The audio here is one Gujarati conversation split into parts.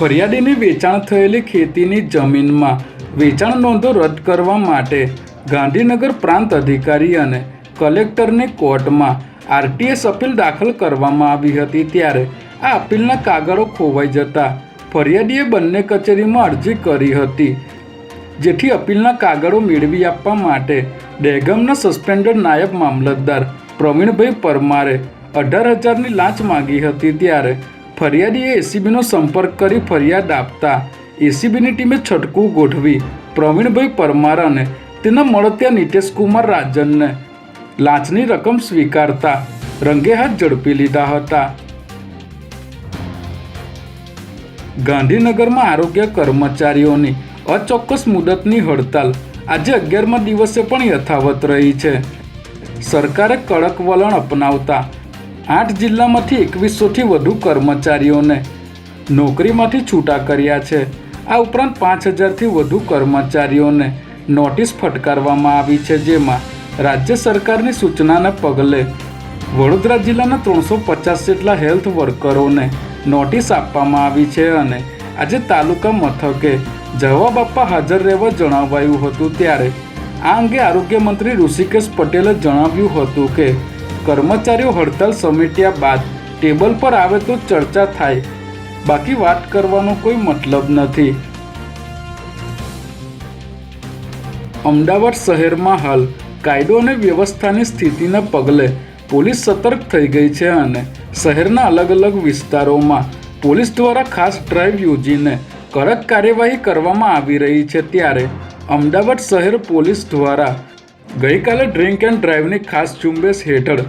ફરિયાદીની વેચાણ થયેલી ખેતીની જમીનમાં વેચાણ નોંધો રદ કરવા માટે ગાંધીનગર પ્રાંત અધિકારી અને કલેક્ટરની કોર્ટમાં આરટીએસ અપીલ દાખલ કરવામાં આવી હતી। ત્યારે આ અપીલના કાગળો ખોવાઈ જતા ફરિયાદીએ બંને કચેરીમાં અરજી કરી હતી, જેથી અપીલના કાગળો મેળવી આપવા માટે દહેગામના સસ્પેન્ડેડ નાયબ મામલતદાર પ્રવીણભાઈ પરમારે 18,000ની લાંચ માંગી હતી। ત્યારે ફરિયાદીએ એસીબીનો સંપર્ક કરી ફરિયાદ આપતા એસીબીની ટીમે છટકું ગોઠવી પ્રવીણભાઈ પરમાર અને તેના મળતિયા નિતેશકુમાર રાજનને લાંચની રકમ સ્વીકારતા રંગે હાથ ઝડપી લીધા હતા। ગાંધીનગરમાં આરોગ્ય કર્મચારીઓની અચોક્કસ મુદતની હડતાલ આજે 11મા દિવસે પણ યથાવત રહી છે। સરકારે કડક વલણ અપનાવતા 8 જિલ્લામાંથી 2100થી વધુ કર્મચારીઓને નોકરીમાંથી છૂટા કર્યા છે। આ ઉપરાંત 5000થી વધુ કર્મચારીઓને નોટિસ ફટકારવામાં આવી છે, જેમાં રાજ્ય સરકારની સૂચનાને પગલે વડોદરા જિલ્લાના 350 જેટલા હેલ્થ વર્કરોને નોટિસ આપવામાં આવી છે અને આજે તાલુકા મથકે જવાબ આપવા હાજર રહેવા જણાવાયું હતું। ત્યારે આ અંગે આરોગ્ય મંત્રી ઋષિકેશ પટેલે જણાવ્યું હતું કે કર્મચારીઓ હડતાલ સમેટ્યા બાદ ટેબલ પર આવે તો ચર્ચા થાય, બાકી વાત કરવાનો કોઈ મતલબ નથી। અમદાવાદ શહેરમાં હાલ કાયદો અને વ્યવસ્થાની સ્થિતિને પગલે પોલીસ સતર્ક થઈ ગઈ છે અને શહેરના અલગ અલગ વિસ્તારોમાં પોલીસ દ્વારા ખાસ ડ્રાઈવ યોજીને કડક કાર્યવાહી કરવામાં આવી રહી છે। ત્યારે અમદાવાદ શહેર પોલીસ દ્વારા ગઈકાલે ડ્રિંક એન્ડ ડ્રાઈવની ખાસ ઝુંબેશ હેઠળ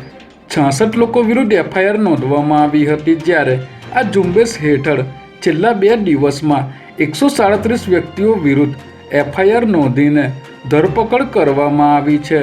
66 લોકો વિરુદ્ધ એફઆઈઆર નોંધવામાં આવી હતી। જ્યારે આ ઝુંબેશ હેઠળ છેલ્લા 2 દિવસમાં 137 વ્યક્તિઓ વિરુદ્ધ એફઆઈઆર નોંધીને ધરપકડ કરવામાં આવી છે।